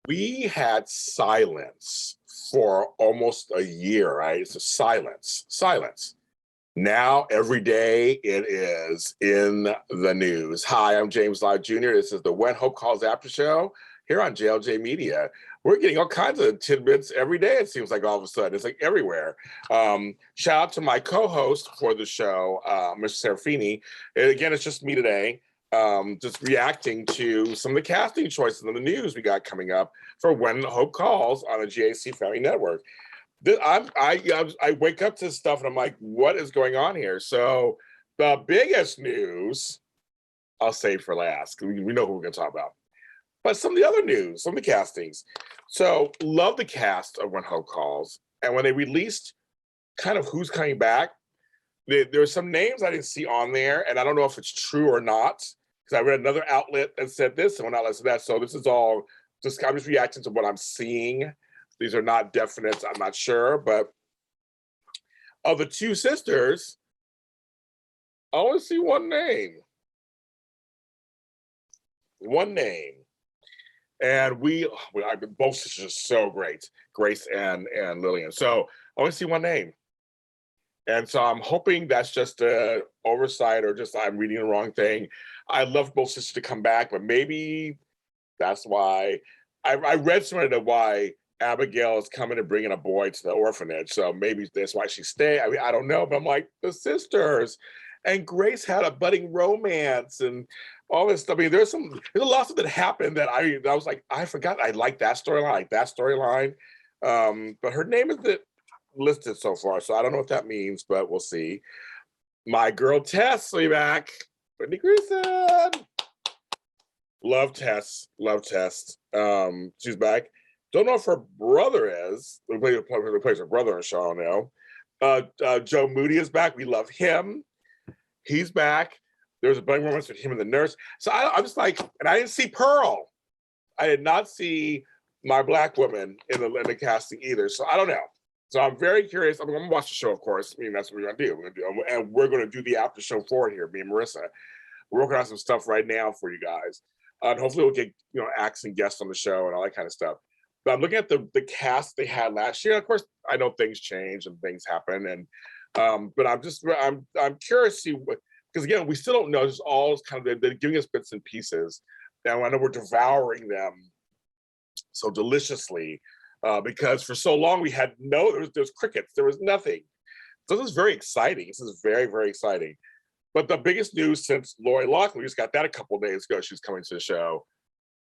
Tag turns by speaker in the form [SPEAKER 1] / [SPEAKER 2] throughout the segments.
[SPEAKER 1] We had silence for almost a year, right? It's a silence. Now, every day, it is in the news. Hi, I'm James Lott Jr. This is the When Hope Calls After Show here on JLJ Media. We're getting all kinds of tidbits every day, it seems like all of a sudden. It's like everywhere. Shout out to my co-host for the show, Mr. Serafini. And again, it's just me today, just reacting to some of the casting choices in the news we got coming up for When Hope Calls on the GAC Family Network. I wake up to stuff and I'm like, what is going on here? So the biggest news, I'll save for last, because we know who we're going to talk about. But some of the other news, some of the castings. So love the cast of When Hope Calls. And when they released kind of who's coming back, there were some names I didn't see on there. And I don't know if it's true or not, because I read another outlet that said this and one outlet said that. So this is all just, I'm just reacting to what I'm seeing. These are not definite, I'm not sure, but of the two sisters, I only see one name. One name. And both sisters are so great, Grace and Lillian. So I only see one name. And so I'm hoping that's just an oversight or just I'm reading the wrong thing. I'd love both sisters to come back, but maybe that's why. I read somewhere that why Abigail is coming and bringing a boy to the orphanage. So maybe that's why she stayed. I mean, I don't know, but I'm like, the sisters. And Grace had a budding romance and all this stuff. I mean, there's a lot of that happened that I was like, I forgot. I like that storyline. But her name isn't listed so far. So I don't know what that means, but we'll see. My girl Tess will be back. Whitney and Grayson. Love Tess. She's back. Don't know if her brother is. Who plays her brother in Shaw now. Joe Moody is back. We love him. He's back. There's a bunch of romance with him and the nurse. So I'm just like, and I didn't see Pearl. I did not see my Black woman in the casting either. So I don't know. So I'm very curious. I'm going to watch the show, of course. I mean, that's what we're going to do. And we're going to do the after show for it here, me and Marissa. We're working on some stuff right now for you guys. And hopefully we'll get acts and guests on the show and all that kind of stuff. But I'm looking at the cast they had last year. Of course, I know things change and things happen, and but I'm curious to see what, because again, we still don't know. It's all kind of they're giving us bits and pieces. Now I know we're devouring them so deliciously because for so long we had there's crickets, there was nothing. So this is very exciting. This is very, very exciting. But the biggest news since Lori Loughlin, we just got that a couple of days ago. She's coming to the show.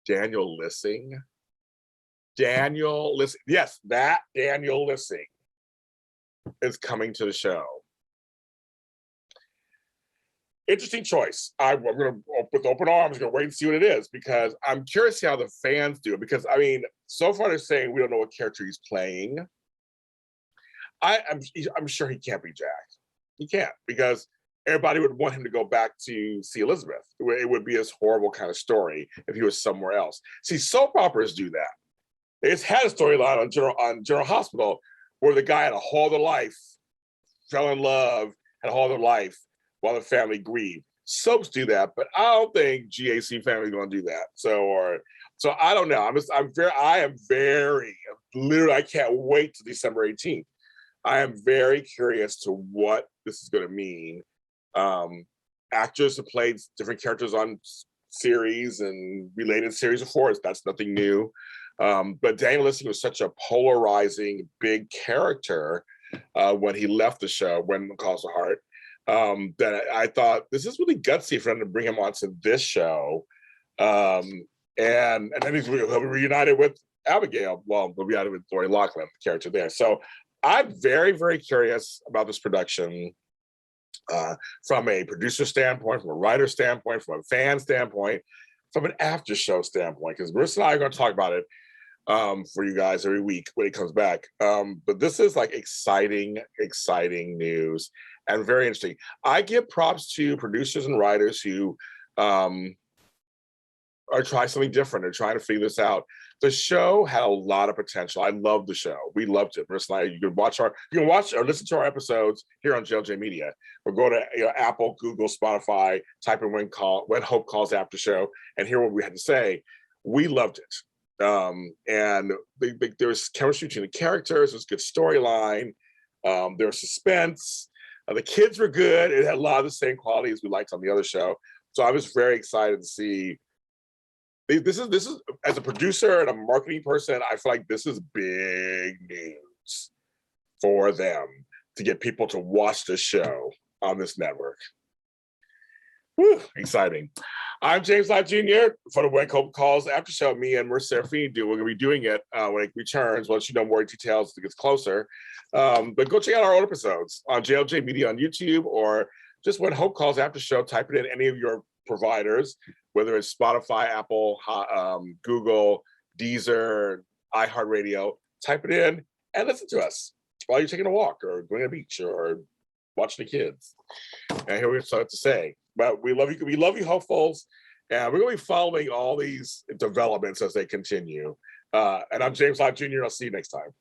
[SPEAKER 1] Daniel Lissing. Yes, that Daniel Lissing is coming to the show. Interesting choice. I'm going to, with open arms, going to wait and see what it is because I'm curious to see how the fans do it. Because, I mean, so far they're saying we don't know what character he's playing. I'm sure he can't be Jack. He can't because everybody would want him to go back to see Elizabeth. It would be this horrible kind of story if he was somewhere else. See, soap operas do that. They just had a storyline on General Hospital where the guy had a whole other life, fell in love, had a whole other life while the family grieved. Soaps do that, but I don't think GAC family is going to do that. So I don't know. I can't wait to December 18th. I am very curious to what this is going to mean. Actors have played different characters on series and related series before. That's nothing new. But Daniel Lissing was such a polarizing, big character when he left the show, When It Calls the Heart, that I thought this is really gutsy for them to bring him onto this show. And then he'll be reunited with Abigail. Well, he'll be reunited with Lori Loughlin, the character there. So I'm very, very curious about this production from a producer standpoint, from a writer standpoint, from a fan standpoint, from an after show standpoint, because Marissa and I are going to talk about it for you guys every week when it comes back. But this is like exciting news and very interesting. I give props to producers and writers who are trying something different. They're trying to figure this out. The show had a lot of potential. I love the show. We loved it. Marissa and I, you can watch or listen to our episodes here on JLJ Media, or go to Apple, Google, Spotify, type in When Hope Calls After Show, and hear what we had to say. We loved it. And there's chemistry between the characters. There's good storyline. There's suspense. The kids were good. It had a lot of the same qualities we liked on the other show. So I was very excited to see. This is as a producer and a marketing person, I feel like this is big news for them to get people to watch the show on this network. Whew, exciting. I'm James Lott Jr. for the When Hope Calls After Show. Me and Mercer Serafini do. We're going to be doing it when it returns. Once you know more details, as it gets closer. But go check out our old episodes on JLJ Media on YouTube, or just When Hope Calls After Show. Type it in any of your providers, whether it's Spotify, Apple, Google, Deezer, iHeartRadio. Type it in and listen to us while you're taking a walk or going to the beach or watching the kids. And here we start to say. But we love you. We love you, hopefuls. And we're going to be following all these developments as they continue. And I'm James Lott Jr. I'll see you next time.